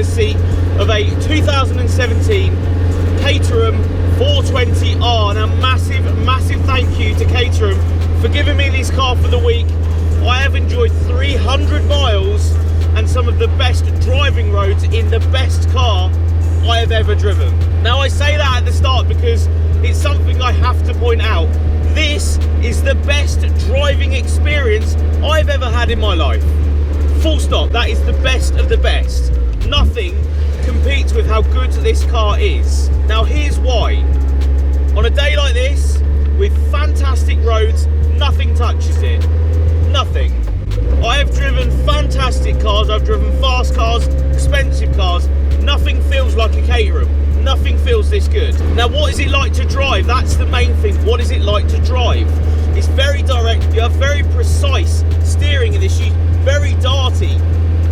driver's seat of a 2017 Caterham 420R. Now massive thank you to Caterham for giving me this car for the week. I have enjoyed 300 miles and some of the best driving roads in the best car I have ever driven. Now I say that at the start because it's something I have to point out. This is the best driving experience I've ever had in my life. Full stop. That is the best of the best. Nothing competes with how good this car is. Now here's why. On a day like this, with fantastic roads, nothing touches it. Nothing. I have driven fantastic cars, I've driven fast cars, expensive cars. Nothing feels like a Caterham. Nothing feels this good. Now what is it like to drive? That's the main thing. What is it like to drive? It's very direct. You have very precise steering in this. She's very darty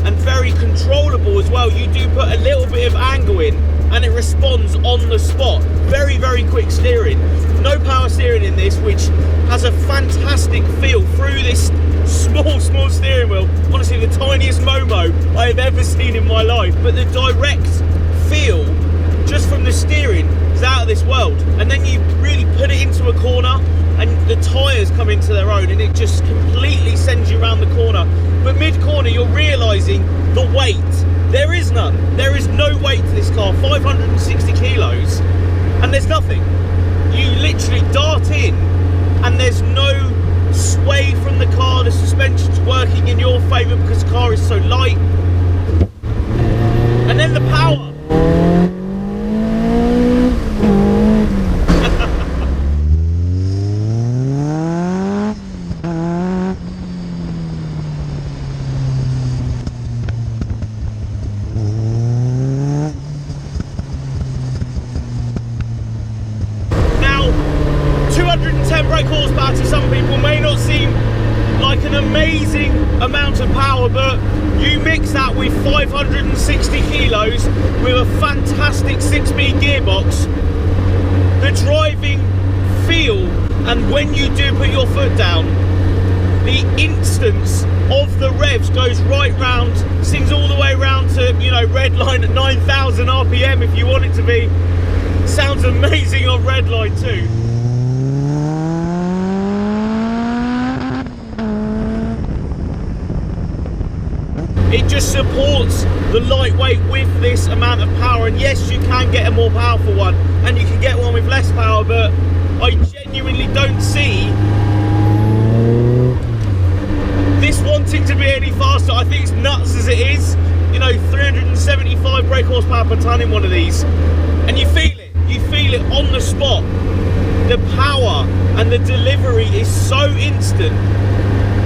and very controllable as well. You do put a little bit of angle in and it responds on the spot. Very quick steering. No power steering in this, which has a fantastic feel through this small steering wheel. Honestly, the tiniest Momo I have ever seen in my life. But the direct feel just from the steering is out of this world. And then you really put it into a corner and the tyres come into their own and it just completely sends you around the corner. But mid-corner you're realising the weight. There is none. There is no weight to this car. 560 kilos and there's nothing. You literally dart in and there's no sway from the car. The suspension's working in your favour because the car is so light. And then the power. Now, 210 brake horsepower to some people may not seem like an amazing amount of power, but you mix that with 560 kilos with a fantastic 6-speed gearbox, the driving feel, and when you do put your foot down, the instance of the revs goes right round, sings all the way round to, you know, red line at 9,000 RPM if you want it to be. Sounds amazing on red line too. It just supports the lightweight with this amount of power, and yes, you can get a more powerful one and you can get one with less power, but I genuinely don't see this wanting to be any faster. I think it's nuts as it is. You know, 375 brake horsepower per tonne in one of these, and you feel it on the spot. The power and the delivery is so instant.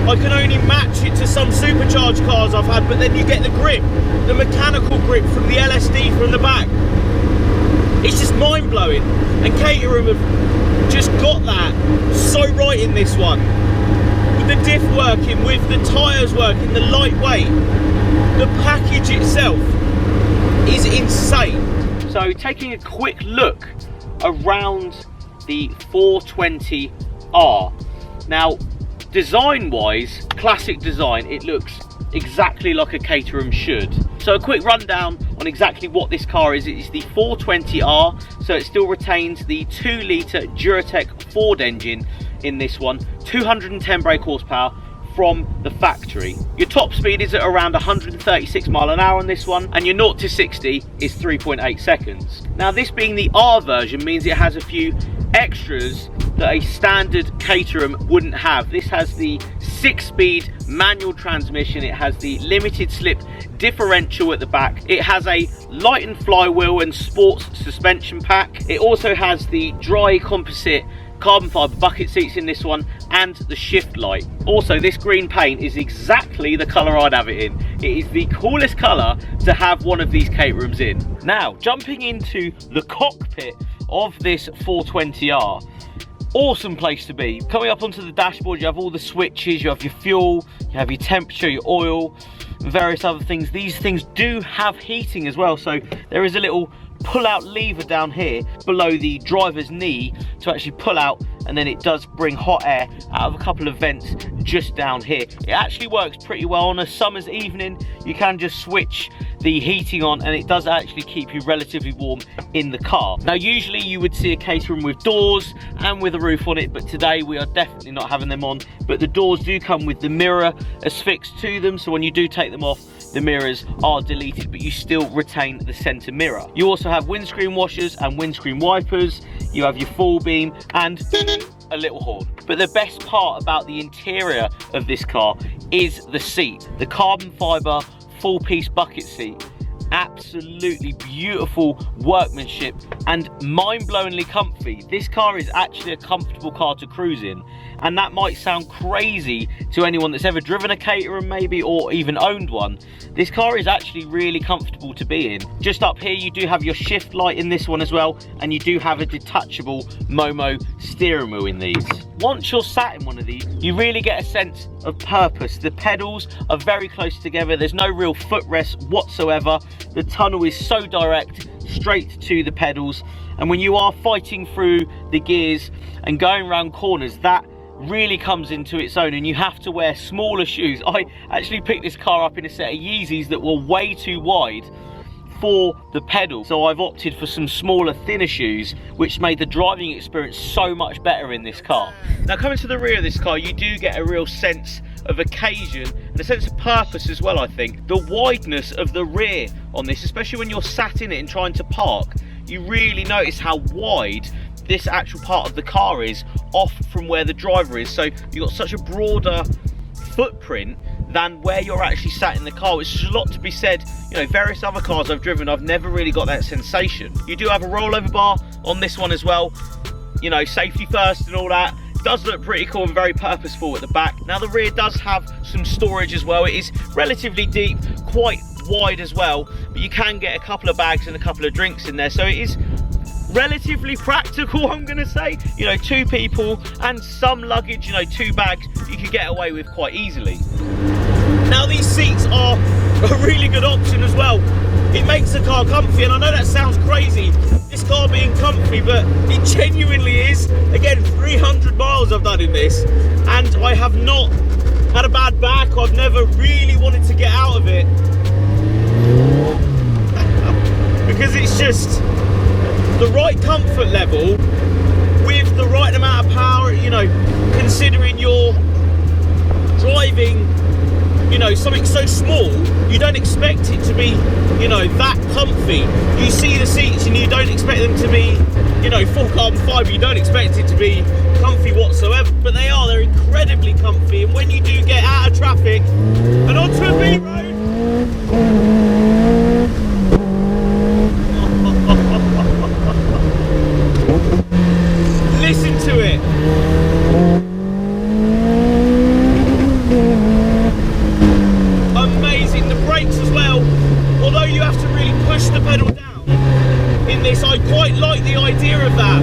I can only match it to some supercharged cars I've had, but then you get the grip, the mechanical grip from the LSD from the back. It's just mind-blowing, and Caterham have just got that so right in this one. With the diff working, with the tyres working, the lightweight, the package itself is insane. So taking a quick look around the 420R. Now, design-wise, classic design, it looks exactly like a Caterham should. So a quick rundown on exactly what this car is. It is the 420R, so it still retains the 2-litre Duratec Ford engine in this one, 210 brake horsepower from the factory. Your top speed is at around 136 mile an hour on this one, and your 0 to 60 is 3.8 seconds. Now, this being the R version means it has a few extras that a standard Caterham wouldn't have. This has the 6-speed manual transmission, it has the limited slip differential at the back, it has a lightened flywheel and sports suspension pack, it also has the dry composite carbon fibre bucket seats in this one, and the shift light. Also, this green paint is exactly the colour I'd have it in. It is the coolest colour to have one of these Caterhams in. Now, jumping into the cockpit of this 420R, awesome place to be. Coming up onto the dashboard, you have all the switches, you have your fuel, you have your temperature, your oil, and various other things. These things do have heating as well, so there is a little pull-out lever down here below the driver's knee to actually pull out, and then it does bring hot air out of a couple of vents just down here. It actually works pretty well on a summer's evening. You can just switch the heating on and it does actually keep you relatively warm in the car. Now usually you would see a Caterham with doors and with a roof on it, but today we are definitely not having them on. But the doors do come with the mirror affixed to them, so when you do take them off, the mirrors are deleted, but you still retain the center mirror. You also have windscreen washers and windscreen wipers. You have your full beam and a little horn. But the best part about the interior of this car is the seat. The carbon fiber full piece bucket seat. Absolutely beautiful workmanship and mind-blowingly comfy. This car is actually a comfortable car to cruise in, and that might sound crazy to anyone that's ever driven a Caterham maybe, or even owned one. This car is actually really comfortable to be in. Just up here you do have your shift light in this one as well, and you do have a detachable Momo steering wheel in these. Once you're sat in one of these, you really get a sense of purpose. The pedals are very close together. There's no real footrest whatsoever. The tunnel is so direct, straight to the pedals. And when you are fighting through the gears and going around corners, that really comes into its own, and you have to wear smaller shoes. I actually picked this car up in a set of Yeezys that were way too wide for the pedal, so I've opted for some smaller, thinner shoes, which made the driving experience so much better in this car. Now coming to the rear of this car, you do get a real sense of occasion and a sense of purpose as well. I think the wideness of the rear on this, especially when you're sat in it and trying to park, you really notice how wide this actual part of the car is off from where the driver is. So you've got such a broader footprint than where you're actually sat in the car, which is a lot to be said. You know, various other cars I've driven, I've never really got that sensation. You do have a rollover bar on this one as well, you know, safety first and all that. It does look pretty cool and very purposeful at the back. Now the rear does have some storage as well. It is relatively deep, quite wide as well, but you can get a couple of bags and a couple of drinks in there, so it is relatively practical, I'm gonna say. You know, 2 people and some luggage, you know, 2 bags you could get away with quite easily. Now these seats are a really good option as well. It makes the car comfy, and I know that sounds crazy, this car being comfy, but it genuinely is. Again, 300 miles I've done in this, and I have not had a bad back. I've never really wanted to get out of it because it's just the right comfort level with the right amount of power. You know, considering you're driving, you know, something so small, you don't expect it to be, you know, that comfy. You see the seats and you don't expect them to be, you know, full carbon fibre. You don't expect it to be comfy whatsoever, but they are. They're incredibly comfy, and when you do get out of traffic and onto a B road, listen to it. Amazing. The brakes as well, although you have to really push the pedal down in this, I quite like the idea of that.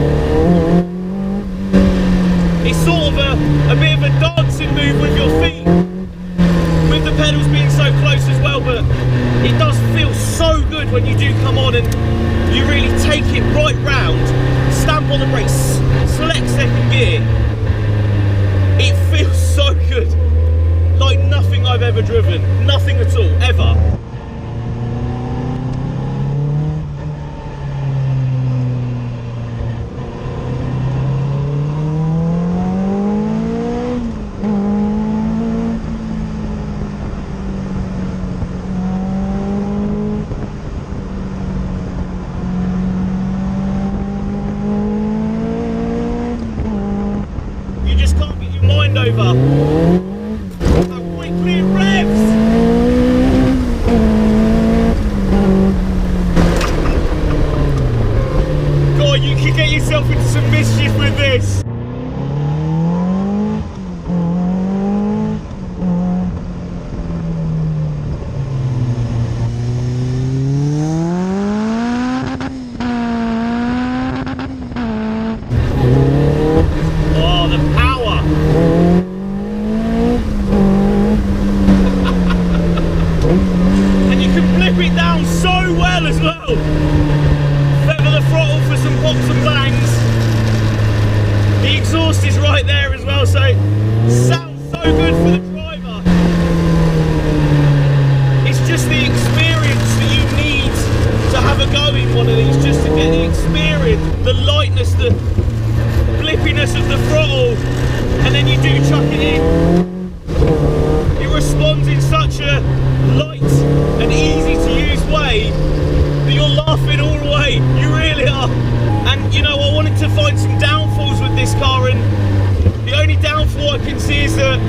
It's sort of a bit of a dancing move with your feet, with the pedals being so close as well, but it does feel so good when you do come on and you really take it right round, stamp on the brakes, select second gear. It feels so good, like nothing I've ever driven, nothing at all, ever. Over how quickly it revs. God, you can get yourself into some mischief with this. Oh, the power. And you can flip it down so well as well. throttle for some pops and bangs. The exhaust is right there as well, so it sounds so good for the driver. It's just the experience that you need to have a go in one of these, just to get the experience, the lightness, the flippiness of the throttle, and then you do chuck it in. It responds in such a light and easy to use way that you're laughing all the way, you really are. And you know, I wanted to find some downfalls with this car, and the only downfall I can see is that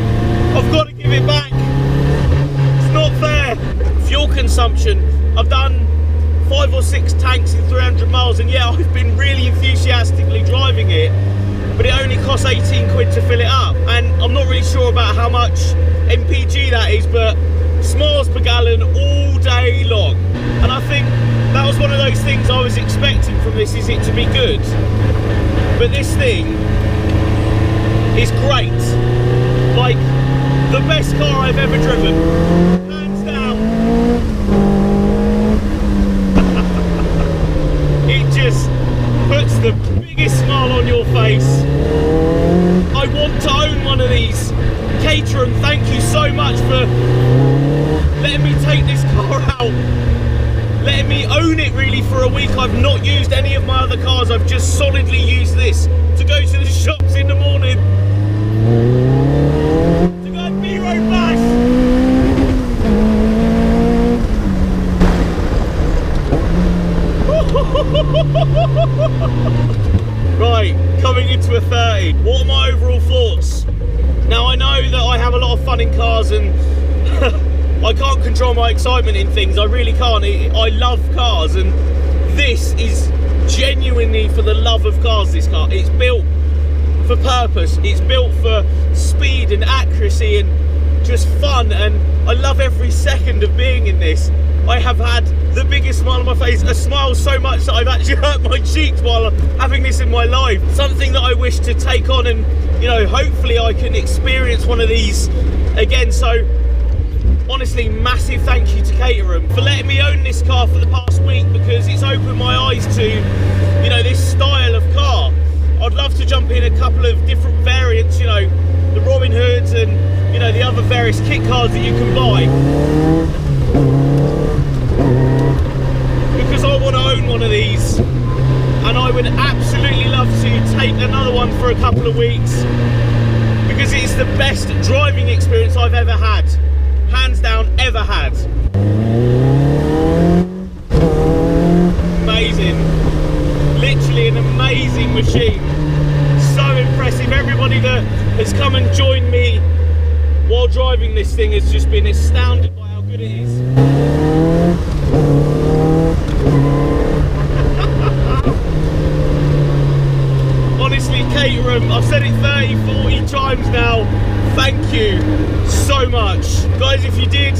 I've got to give it back. It's not fair. Fuel consumption, I've done 5 or 6 tanks in 300 miles, and yeah, I've been really enthusiastically driving it, but it only costs 18 quid to fill it up, and I'm not really sure about how much MPG that is, but it's miles per gallon all day long. And I think that was one of those things I was expecting from this, is it to be good. But this thing is great. Like, the best car I've ever driven, hands down. It just puts the biggest smile on your face. I want to own one of these. Caterham, thank you so much for letting me take this car out, letting me own it really for a week. I've not used any of my other cars, I've just solidly used this to go to the shops in the morning, to go and B-road bash. Right, coming into a 30, what are my overall thoughts? Now, I know that I have a lot of fun in cars, and I can't control my excitement in things, I really can't. I love cars, and this is genuinely for the love of cars, this car. It's built for purpose, it's built for speed and accuracy and just fun, and I love every second of being in this. I have had the biggest smile on my face, a smile so much that I've actually hurt my cheeks while having this in my life. Something that I wish to take on, and you know, hopefully I can experience one of these again. So honestly, massive thank you to Caterham for letting me own this car for the past week, because it's opened my eyes to, you know, this style of car. I'd love to jump in a couple of different variants, you know, the Robin Hoods and, you know, the other various kit cars that you can buy, because I want to own one of these, and I would absolutely love to take another one for a couple of weeks, because it's the best driving experience I've ever had, hands down, ever had. Amazing, literally an amazing machine, so impressive. Everybody that has come and joined me while driving this thing has just been astounded by how good it is. Honestly, Caterham, I've said it 30, 40 times now, thank you so much. Guys, if you did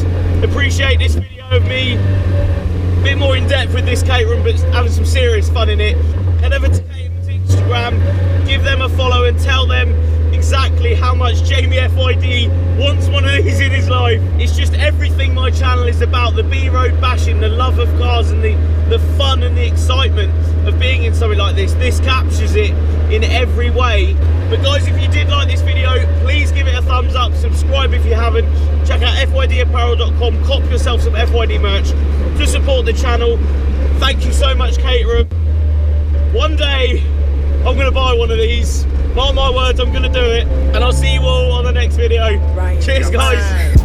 appreciate this video of me, a bit more in depth with this Caterham, but having some serious fun in it, head over to Caterham's Instagram, give them a follow and tell them exactly how much Jamie FYD wants one of these in his life. It's just everything my channel is about, the B-road bashing, the love of cars, and the fun and the excitement of being in something like this. This captures it in every way. But guys, if you did like this video, please give it a thumbs up, subscribe if you haven't, check out fydapparel.com, cop yourself some FYD merch to support the channel. Thank you so much, Caterham. One day I'm going to buy one of these, mark my words, I'm going to do it, and I'll see you all on the next video. Cheers guys.